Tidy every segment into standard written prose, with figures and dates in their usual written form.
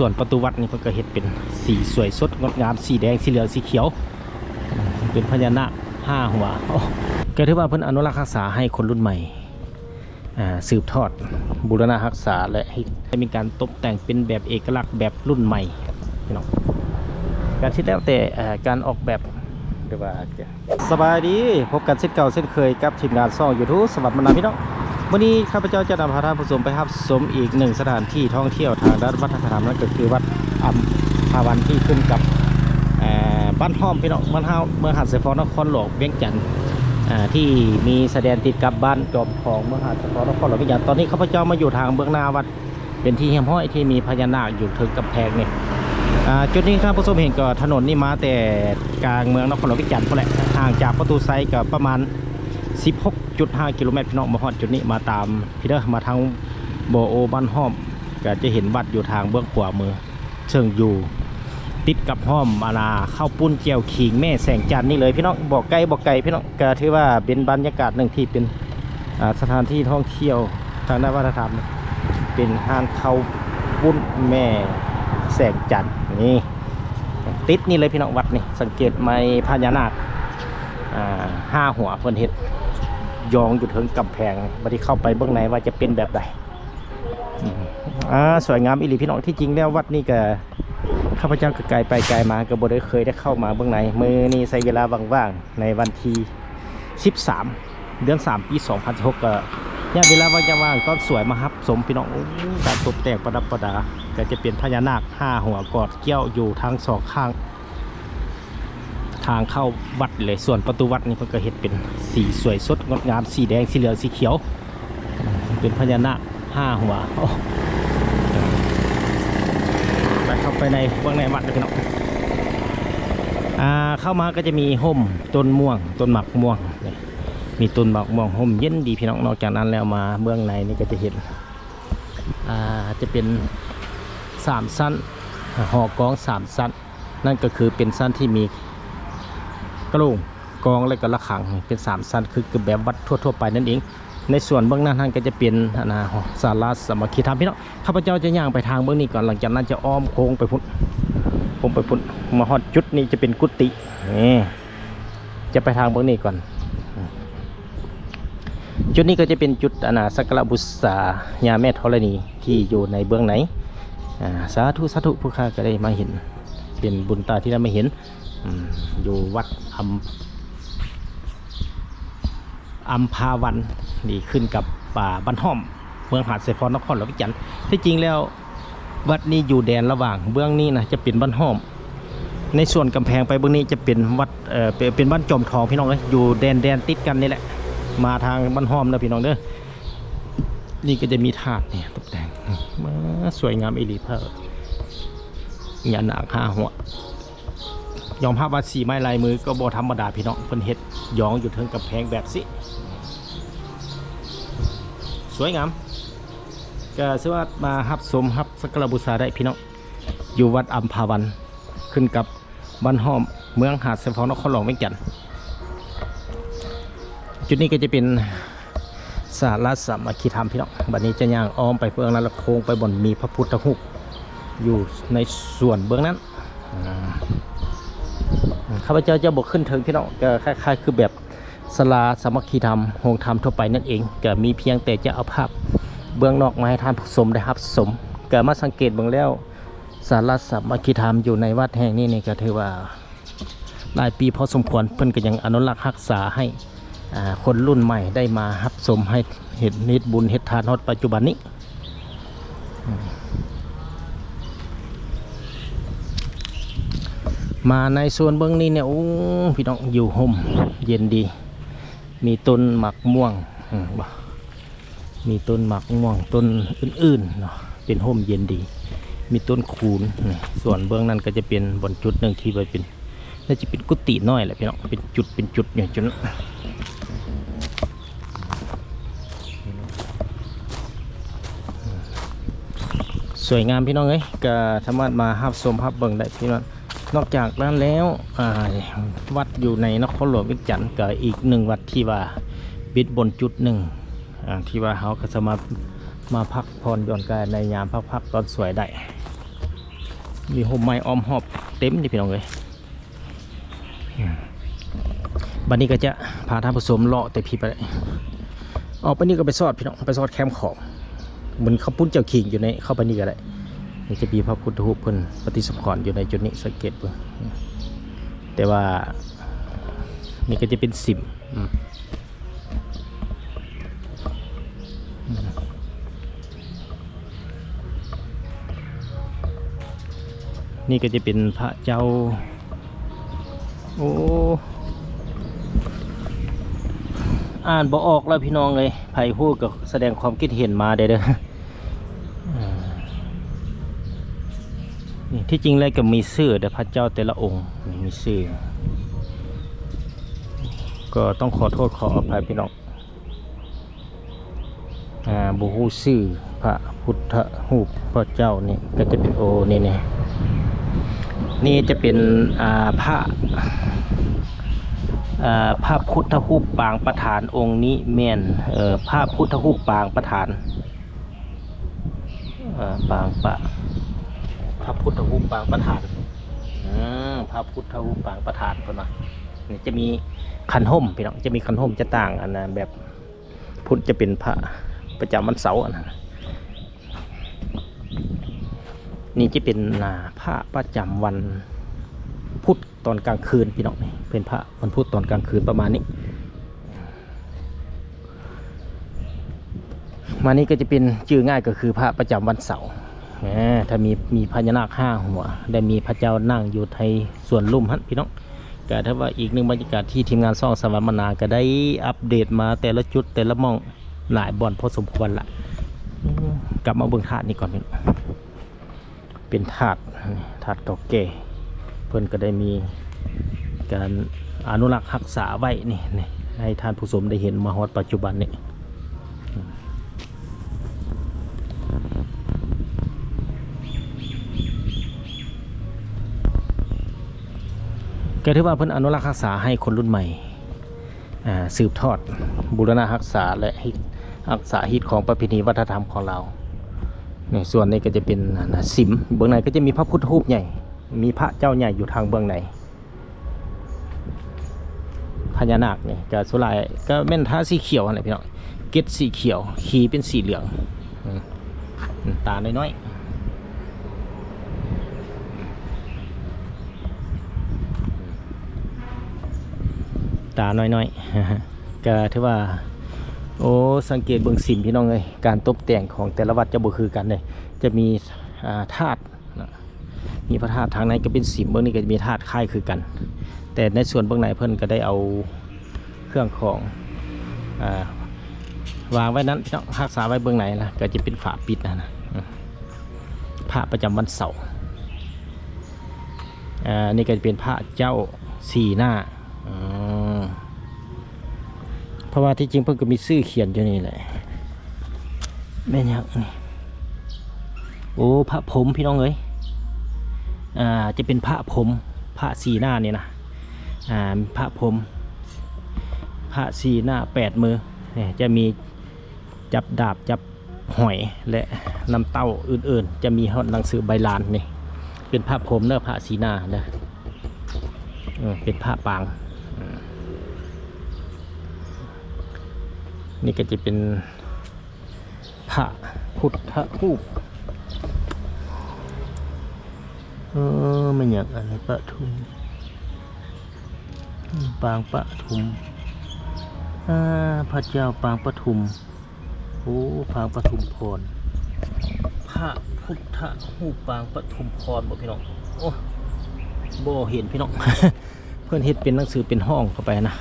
ส่วนประตูวัดนี่เพิ่นก็เฮ็ดเป็นสีสวยสดงดงามสีแดงสีเหลืองสีเขียวเป็นพญานาค5 หัวก็ถือว่าเพิ่นอนุรักษ์รักษาให้คนรุ่นใหม่สืบทอดบูรณะรักษาและให้มีการตกแต่งเป็นแบบเอกลักษณ์แบบรุ่นใหม่พี่น้องการคิดแล้วแต่การออกแบบหรือว่าสบายดีพบกันเช่นเก่าเช่นเคยกับทีมงานซ่อง YouTube สวัสดีพี่น้องวันนี้ข้าพเจ้าจะนำพาท่านผู้ชมไปรับชมอีกหนึ่งสถานที่ท่องเที่ยวทางด้านวัฒนธรรมนั่นก็คือวัดอัมพวันที่ขึ้นกับบ้านห้อมพี่น้องบ้านห้าเมืองหาดสายฟอนครหลวงเวียงจันทร์ที่มีแสดงติดกับบ้านจอมทองเมืองหาดสายฟอนครหลวงเวียงจันทร์ตอนนี้ข้าพเจ้ามาอยู่ทางเบื้องหน้าวัดเป็นที่เฮียมห้อยที่มีพญานาคอยู่ถึงกำแพงนี่จุดนี้ครับผู้ชมเห็นก็ถนนนี่มาแต่กลางเมืองนครหลวงเวียงจันทร์พอแหละห่างจากประตูไซก็ประมาณ16.5 กิโลเมตรพี่น้องมาฮอดจุดนี้มาตามพี่เด้อมาทางโบโอบ้านห้อมก็จะเห็นวัดอยู่ทางเบื้องขวามือเชิงอยู่ติดกับห้อมข้าวปุ้นเจียวขิงแม่แสงจันทร์นี่เลยพี่น้องบอกไกลพี่น้องก็ถือว่าเป็นบรรยากาศหนึ่งที่เป็นสถานที่ท่องเที่ยวทางด้านวัฒนธรรมเป็นห้างข้าวปุ้นแม่แสงจันทร์นี่ติดนี่เลยพี่น้องวัดนี่สังเกตไม้พญานาค5 หัวเพิ่นเฮ็ดยองอยู่ถึงกำแพงบัดนี้เข้าไปเบื้องในว่าจะเป็นแบบใดสวยงามอีหลีพี่น้องที่จริงแล้ววัดนี่ก็ข้าพเจ้าก็ไกลไปไกลมาก็บ่ได้เคยได้เข้ามาเบื้องในมื้อนี้ใช้เวลาว่างๆในวันที่13 เดือน 3 ปี 2016ก็ย่างเวลาว่างๆก็สวยมาครับสมพี่น้องการตกแต่งประดับประดาก็จะเป็นพญานาค5 หัวกอดเกี้ยวอยู่ทั้งสองข้างทางเข้าวัดเลยส่วนประตูวัดนี่เพิ่นก็เฮ็ดเป็นสีสวยสดงดงามสีแดงสีเหลืองสีเขียวเป็นพญานาค5 หัวไปเข้าไปในเบื้องในวัดเลยพี่น้องเข้ามาก็จะมีห่มต้นม่วงต้นหมากม่วงมีต้นหมากม่วงห่มเย็นดีพี่น้องนอกจากนั้นแล้วมาเบื้องในนี่ก็จะเห็นจะเป็น3 ชั้นหอกอง3 ชั้นนั่นก็คือเป็นชั้นที่มีกระโหลกกองและก็ระฆังเป็น3 ชั้นคือแบบวัดทั่วไปนั่นเองในส่วนเบื้องหน้าท่านก็จะเป็นศาลาสามัคคีธรรมพี่น้องข้าพเจ้าจะย่างไปทางเบื้องนี้ก่อนหลังจากนั้นจะอ้อมโค้งไปพุ่นมาฮอดจุดนี้จะเป็นกุฏินี่จะไปทางเบื้องนี้ก่อนจุดนี้ก็จะเป็นจุดสักการะบูชาย่าแม่ธรณีที่อยู่ในเบื้องไหนสาธุผู้ข้าก็ได้มาเห็นเป็นบุญตาที่ได้มาเห็นอยู่วัดอัมพาวันนี่ขึ้นกับป่าบ้านห้อมเมืองหาดสายฟอนนครหลวงเวียงจันทร์ที่จริงแล้ววัดนี้อยู่แดนระหว่างเบื้องนี้นะจะเป็นบ้านห้อมในส่วนกำแพงไปเบื้องนี้จะเป็นวัดเป็นบ้านจอมทองพี่น้องเลยอยู่แดนติดกันนี่แหละมาทางบ้านห้อมนะพี่น้องเด้อนี่ก็จะมีถาดนี่ตกแต่งมาสวยงามอีหลีเพิ่มยันหนัก5 หัวยอมภาพว่าสีไม้ลายมือก็บ่ธรรมดาพี่น้องเพิ่นเฮ็ดยองอยู่ถึงกำแพงแบบสิสวยงามก็สวัสดีมาฮับสมฮับสักการะบูชาได้พี่น้องอยู่วัดอัมพาวันขึ้นกับบ้านห้อมเมืองหาดสายฟอนนครหลวงเวียงจันทร์จุดนี้ก็จะเป็นศาลาสามัคคีธรรมพี่น้องบัดนี้จะย่างอ้อมไปเบื้องนั้นแล้วโค้งไปบนมีพระพุทธรูปอยู่ในส่วนเบื้องนั้นข้าพเจ้าจะบอกขึ้นถึงพี่น้องก็คล้ายๆคือแบบศาลาสามัคคีธรรมโฮงธรรมทั่วไปนั่นเองก็มีเพียงแต่จะเอาภาพเบื้องนอกมาให้ท่านผู้ชมได้รับชมก็มาสังเกตเบื้องแล้วศาลาสามัคคีธรรมอยู่ในวัดแห่งนี้นี่ก็ถือว่าหลายปีพอสมควรเพิ่นก็ยังอนุรักษ์รักษาให้คนรุ่นใหม่ได้มารับชมให้เห็นนิดบุญเฮ็ดทานฮอดปัจจุบันนี้มาในส่วนเบื้องนี้เนี่ยโอ้พี่น้องอยู่ห่มเย็นดีมีต้นหมากม่วงมีต้นหมากม่วงต้นอื่นๆเนาะเป็นห่มเย็นดีมีต้นคูนส่วนเบื้องนั้นก็จะเป็นบนจุดหนึ่งที่ไปเป็นน่าจะเป็นกุฏิน้อยแหละพี่น้องเป็นจุดอย่างจุดสวยงามพี่น้องเอ้ยก็สามารถมาฮับชมฮับเบิ่งได้พี่น้องนอกจากนั้นแล้ววัดอยู่ในนครหลวงเวียงจันทร์ก็อีก1 วัดที่ว่าบิดบนจุดหนึ่งที่ว่าเขาก็จะมาพักผ่อนหย่อนกายในยามพักตอนสวยได้ มีโฮมไม้อ้อมหอบเต็มนี่พี่น้องเลยบัดนี้ก็จะพาท่านผู้ชมเลาะแต่พี่ไปออกไปนี่ก็ไปซอดพี่น้องไปซอดแคมป์ของเหมือนเขาปุ้นเจ้าขิงอยู่ในเข้าไปนี่ก็ได้นี่จะมีพระพุทธรูปเพิ่นปฏิสังขรณ์อยู่ในจุดนี้สังเกตเบิ่งแต่ว่านี่ก็จะเป็นสิมนี่ก็จะเป็นพระเจ้าโอ้อ่านบ่ออกแล้วพี่น้องเลยไผ่ฮู้ก็แสดงความคิดเห็นมาเด้อนี่ที่จริงเลยก็มีชื่อแต่พระเจ้าแต่ละองค์มีชื่อก็ต้องขอโทษขออภัยพี่น้องบ่ฮู้ชื่อพระพุทธรูปพระเจ้านี่ก็จะเป็นโอนี่จะเป็นพระพุทธรูปปางประธานองค์นี้แม่นพระพุทธรูปปางประธานพระพุทธรูปปางประธานพระพุทธรูปปางประธานคนน่ะนี่จะมีขันห่มพี่น้องจะมีขันห่มจะต่างอันนะแบบพุทธจะเป็นพระประจำวันเสาร์นะนี่จะเป็นพระประจำวันพุธตอนกลางคืนพี่น้องนี่เป็นพระวันพุธตอนกลางคืนประมาณนี้มานี่ก็จะเป็นชื่อง่ายก็คือพระประจำวันเสาร์ถ้ามีพญานาค5 หัวได้มีพระเจ้านั่งอยู่ในส่วนลุ่มฮั่นพี่น้องก็ถ้าว่าอีกหนึ่งบรรยากาศที่ทีมงานซ่องสวรรค์มนาก็ได้อัปเดตมาแต่ละจุดแต่ละม่องหลายบ่อนพอสมควรละกลับมาเบิ่งธาตุนี่ก่อนเป็นธาตุเก่าแก่เพิ่นก็ได้มีการอนุรักษ์รักษาไว้นี่ให้ท่านผู้ชมได้เห็นมาฮอดปัจจุบันนี่ก็ถือว่าเพิ่นอนุรักษ์รักษาให้คนรุ่นใหม่สืบทอดบูรณะรักษาและรักษาฮิตของประเพณีวัฒนธรรมของเราในส่วนนี้ก็จะเป็นสิมเบื้องในก็จะมีพระพุทธรูปใหญ่มีพระเจ้าใหญ่อยู่ทางเบื้องในพญานาคนี่ก็สุรายก็แม่นท่าสีเขียวอะไรพี่น้องเกศสีเขียวขีเป็นสีเหลืองตาน้อยตาน้อยๆก็ถือว่าโอ้สังเกตเบื้องสิมพี่น้องเลยการตกแต่งของแต่ละวัดจะบ่คือกันเลยจะมีธาตุมีพระธาตุทางในก็เป็นสิมเบื้องนี้ก็จะมีธาตุคล้ายคือกันแต่ในส่วนเบื้องในเพิ่นก็ได้เอาเครื่องของวางไว้นั้นพี่น้องรักษาไว้เบื้องในนะก็จะเป็นฝาปิดนะพระประจำวันเสาร์นี่ก็จะเป็นพระเจ้า4 หน้าเพราะว่าที่จริงเพิ่งก็มีชื่อเขียนอยู่นี่แหละแม่ยักษ์นี่โอ้พระพรหมพี่น้องเอ้ยจะเป็นพระพรหมพระ4 หน้านี่นะพระพรหมพระ4 หน้า8 มือเนี่ยจะมีจับดาบจับหอยและน้ำเต้าอื่นๆจะมีหนังสือใบลานนี่เป็นพระพรหมเนื้อพระ4 หน้าเด้อเป็นพระปางนี่ก็จะเป็นพระพุทธรูปไม่อยากอะไรปทุมปางปทุมพระเจ้าปางปทุมโอ้ปางปทุมพรพระพุทธรูปปางปทุมพรบอกพี่น้องโอ้บ่เห็นพี่น้อง เพื่อนเฮ็ดเป็นหนังสือเป็นห้องเข้าไปนะ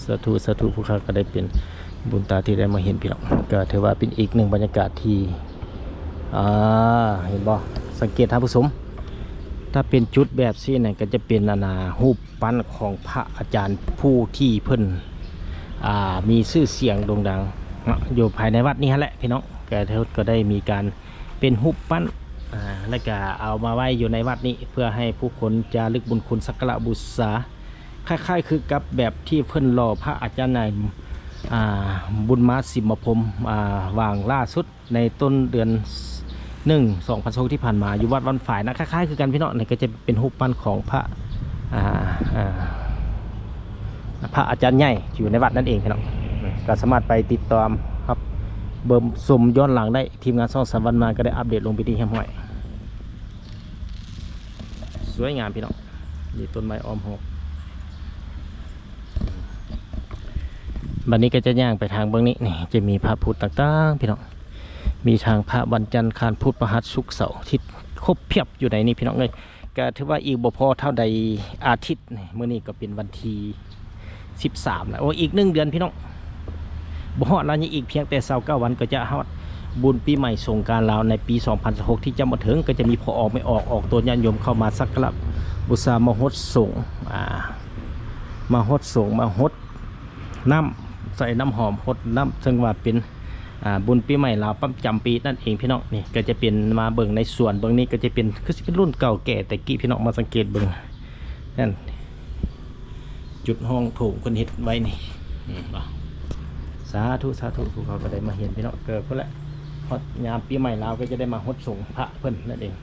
สาธุผู้ค้าก็ได้เป็นบุญตาที่ได้มาเห็นพี่น้องก็ถือว่าเป็นอีกหนึ่งบรรยากาศที่เห็นบ่สังเกตท่านผู้ชมถ้าเป็นจุดแบบนี้เนี่ยก็จะเป็นรูปปั้นของพระอาจารย์ผู้ที่เพิ่นมีชื่อเสียงโด่งดังอยู่ภายในวัดนี้แหละพี่น้องก็ได้มีการเป็นรูปปั้นแล้วก็เอามาไว้อยู่ในวัดนี้เพื่อให้ผู้คนจารึกบุญคุณสักการะบูชาคล้ายๆคือกับแบบที่เพิ่นรอพระอาจารย์นายบุญมาสิมพรหมวางล่าสุดในต้นเดือน 1/2016ที่ผ่านมาอยู่วัดวันฝ่ายนะคล้ายๆคือกันพี่น้องนี่ก็จะเป็นรูปปั้นของพระอ่าอ่าพระอาจารย์ใหญ่อยู่ในวัดนั่นเองพี่น้องก็สามารถไปติดตามครับเบิ่มชมย้อนหลังได้ทีมงานช่องสามวันมาก็ได้อัปเดตลงไปที่แฮมห้อยสวยงามพี่น้องมีต้นไม้อ้อมหอกบัดนี้ก็จะย่างไปทางเบื้องนี้นี่จะมีพระพุทธต่างๆพี่น้องมีทางพระวันจันทร์คารพุธพฤหัสศุกร์เสาร์อาทิตย์ครบเพียบอยู่ในนี้พี่น้องเลยก็ถือว่าอีกบ่พอเท่าใดอาทิตย์เมื่อนี้ก็เป็นวันที่13แล้วโอ้อีก1 เดือนพี่น้องบ่ฮอดแล้วยังอีกเพียงแต่29 วันก็จะฮอดบุญปีใหม่สงกรานต์ลาวในปี2016ที่จะมาถึงก็จะมีพอออกไม่ออกตัวญาติโยมเข้ามาสักการะบูชามหดสงมาหดสงมาหดน้ำใส่น้ำหอมหดน้ำซึ่งว่าเป็นบุญปีใหม่ลาวประจำปีนั่นเองพี่น้องนี่ก็จะเป็นมาเบิ่งในส่วนเบิ่งนี้ก็จะเป็นคือเป็นรุ่นเก่าแก่แต่กี้พี่น้องมาสังเกตเบิ่งนั่นจุดห้องโถงคนเฮ็ดไว้นี่สาธุสาธุผู้เขาก็ได้มาเห็นพี่น้องเกิดเพื่อละฮอดยามปีใหม่ลาวก็จะได้มาหดสงพระเพิ่นนั่นเอง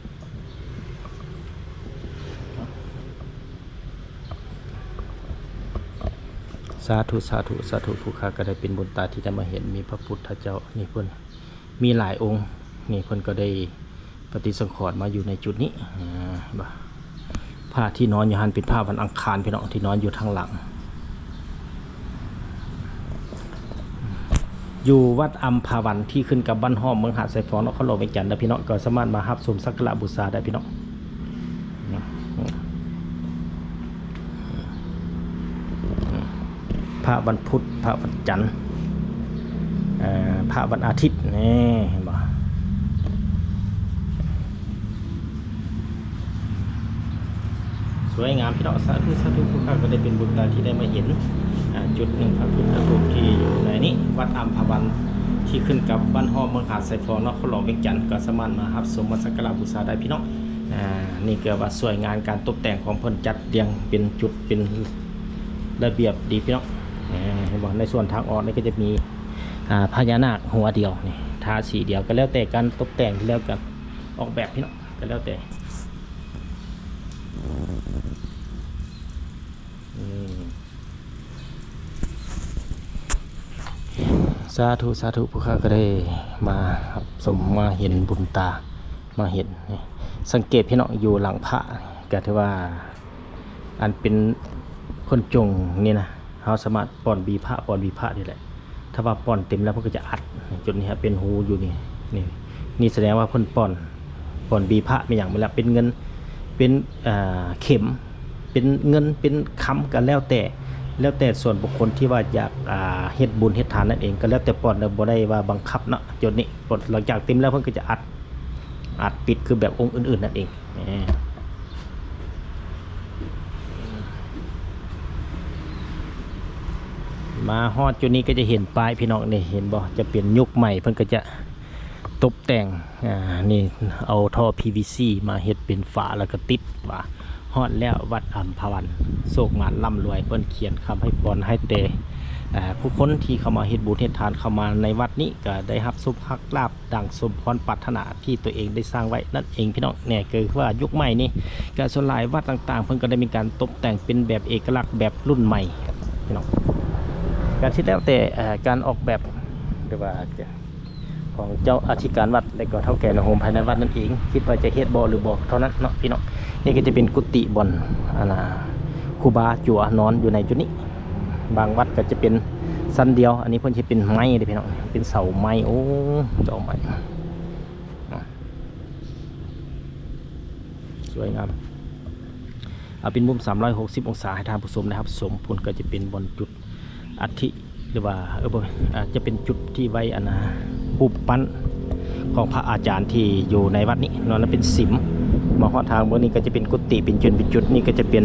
สาธุสาธุสาธุผู้ข้าก็ได้เป็นบุญตาที่ได้มาเห็นมีพระพุทธเจ้านี่เพิ่นมีหลายองค์นี่เพิ่นก็ได้ปฏิสังขรณ์มาอยู่ในจุดนี้ผ้าที่นอนอยู่หันเป็นผ้าวันอังคารพี่น้องที่นอนอยู่ทางหลังอยู่วัดอัมพาวันที่ขึ้นกับบ้านห้อมเมืองหาดไซฟอนนครหลวงเวียงจันทร์นะพี่น้องก็สามารถมารับชมสักการะบูชาได้พี่น้องพระวันพุธพระวันจันทร์พระวันอาทิตย์นี่เห็นบ่สวยงามพี่น้องสาธุสาธุผู้ข้าก็ได้เป็นบุญตาที่ได้มาเห็นจุดหนึ่งพระพุทธรูปที่อยู่ในนี้วัดอัมพวันที่ขึ้นกับบ้านห้อมเมืองหาดไซฟอนนครหลวงเวียงจันทร์ก็สามารถมารับชมสักการะบูชาได้พี่น้องนี่เกิดว่าสวยงามการตกแต่งของเพิ่นจัดเรียงเป็นจุดเป็นระเบียบดีพี่น้องเห็นบอกในส่วนทางออกนี่ก็จะมีพญานาคหัวเดียวนี่ทาสีเดียวก็แล้วแต่การตกแต่งแล้วกันออกแบบพี่น้องก็แล้วแต่สาธุสาธุผู้ข้าก็ได้มาสมมาเห็นบุญตามาเห็นสังเกตพี่น้องอยู่หลังพระก็ถือว่าอันเป็นคนจงนี่นะเขาสามารถป้อนบีพระนี่แหละถ้าว่าป้อนเต็มแล้วเพิ่นก็จะอัดจุดนี้เป็นหูอยู่นี่แสดงว่าเพิ่นป้อนบีพระไม่อย่างเวลาเป็นเงินเป็นเข็มเป็นเงินเป็นคำกันแล้วแต่ส่วนบุคคลที่ว่าอยากเฮ็ดบุญเฮ็ดทานนั่นเองก็แล้วแต่ป้อนบ่ได้ว่าบังคับเนาะจุดนี้ปลดหลังจากเต็มแล้วเพิ่นก็จะอัดปิดคือแบบองค์อื่นๆนั่นเองมาฮอดจุดนี้ก็จะเห็นป้ายพี่น้องนี่เห็นบ่จะเป็นยุคใหม่เพิ่นก็จะตกแต่งนี่เอาท่อ PVC มาเฮ็ดเป็นฝาแล้วก็ติดว่าฮอดแล้ววัดอัมพวันโศกงานร่ำรวยเพิ่นเขียนคำให้พรให้เตผู้คนที่เข้ามาเฮ็ดบุญเฮ็ดทานเข้ามาในวัดนี้ก็ได้รับสุภลาภดังสมพรปรารถนาที่ตัวเองได้สร้างไว้นั่นเองพี่น้องเนี่ยคือว่ายุคใหม่นี่ก็ส่วนหลายวัดต่างๆเพิ่นก็ได้มีการตกแต่งเป็นแบบเอกลักษณ์แบบรุ่นใหม่พี่น้องการที่แล้วแต่การออกแบบหรือว่าของเจ้าอธิการวัดและก็เท่าแก่ในโฮมภายในวัดนั่นเองคิดว่าจะเฮ็ดบ่หรือบ่เท่านั้นเนาะพี่น้องนี่ก็จะเป็นกุฏิบ่อนครูบาจั่วนอนอยู่ในจุดนี้บางวัดก็จะเป็นสั้นเดียวอันนี้เพิ่นสิเป็นไม้เด้พี่น้องเป็นเสาไม้โอ้เสาไม้สวยงามเอาเป็นมุม360องศาให้ทางผู้ชมนะครับสมผลก็จะเป็นบนจุดอัฐิหรือว่าจะเป็นจุดที่ไว้รูปปั้นของพระอาจารย์ที่อยู่ในวัดนี้นอนแล้วเป็นสิมมาฮอดทางบนนี้ก็จะเป็นกุฏิเป็นจุดนี่ก็จะเป็น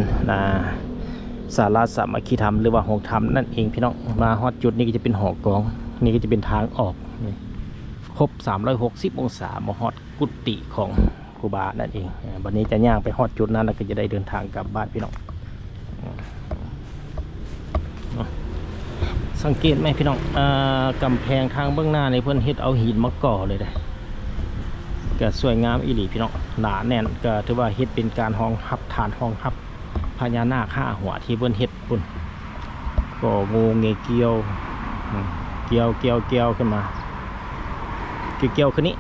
ศาลาสามัคคีธรรมหรือว่าห้องธรรมนั่นเองพี่น้องมาฮอดจุดนี้ก็จะเป็นหอกองนี่ก็จะเป็นทางออกครบ360องศามาฮอดกุฏิของครูบานั่นเองวันนี้จะย่างไปฮอดจุดนั้นแล้วก็จะได้เดินทางกลับบ้านพี่น้องสังเกตไหมพี่น้องกำแพงทางเบื้องหน้าในเพื่อนเฮ็ดเอาหินมาก่อเลยได้ ก็สวยงามอีหลีพี่น้องหนาแน่นก็ถือว่าเฮ็ดเป็นการห้องฮับฐานห้องฮับพญานาค5 หัวที่เบิ่นเฮ็ดปุ่นก็งูเงี้ยเกี่ยวเกี่ยวขึ้นมาเกี่ยวขึ้นนี้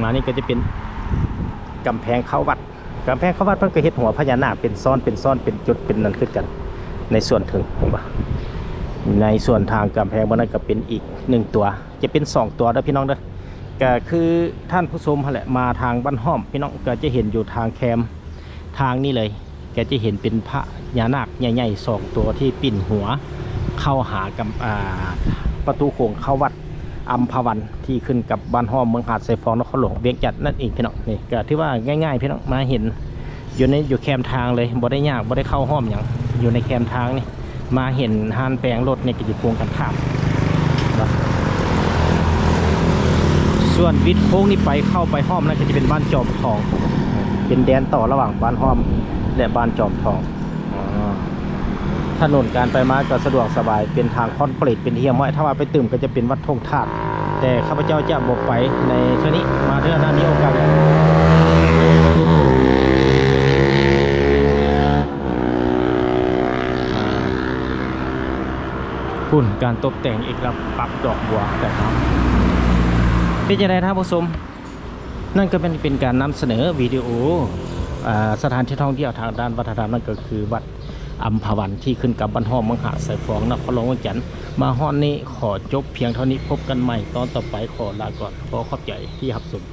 มานี่ก็จะเป็นกำแพงเข้าวัดเพิ่นก็เฮ็ดหัวพญานาคเป็นซ้อนเป็นจุดเป็นนั่นคือกันในส่วนถึงเห็นปะในส่วนทางกำแพงบนนั้นก็เป็นอีก1 ตัวจะเป็น2 ตัวเด้อพี่น้องเด้อก็คือท่านผู้ชมแหละมาทางบ้านห้อมพี่น้องก็จะเห็นอยู่ทางแคมทางนี้เลยก็จะเห็นเป็นพญานาคใหญ่ๆ2 ตัวที่ปิ่นหัวเข้าหากับประตูโค้งเข้าวัดอัมพวันที่ขึ้นกับบ้านห้อมเมืองหาดไซฟองนครหลวงเวียงจันทน์นั่นเองพี่น้องนี่ก็ที่ว่าง่ายๆพี่น้องมาเห็นอยู่แคมทางเลยบ่ได้ยากบ่ได้เข้าห้อมอย่างอยู่ในแคมทางนี่มาเห็นฮานแปลงรถเนี่ยก็อยู่โค้งกันข้ามนะส่วนวิทย์โค้งนี่ไปเข้าไปห้อมนั่นก็จะเป็นบ้านจอมทองเป็นแดนต่อระหว่างบ้านห้อมและบ้านจอมทองถนนการไปมาก็สะดวกสบายเป็นทางคอนกรีตเป็นเทียมไว้ถ้าว่าไปตื่มก็จะเป็นวัดธงธาตุแต่ข้าพเจ้าจะบอกไปในเท่านี้มาเท่านั้นนี้โอกาสพุ่นการตกแต่งเอกลักษณ์ปรับดอกบัวแต่ครับเป็นยังไงท่านผู้ชมนั่นก็เป็นการนำเสนอวิดีโอสถานที่ท่องเที่ยวทางด้านวัฒนธรรมนั่นก็คือวัดอัมพวันที่ขึ้นกับบ้านห้อมเมืองหาดไซฟองนครหลวงเวียงจันทน์มาฮอนนี้ขอจบเพียงเท่านี้พบกันใหม่ตอนต่อไปขอลาก่อนขอขอบใจที่รับชม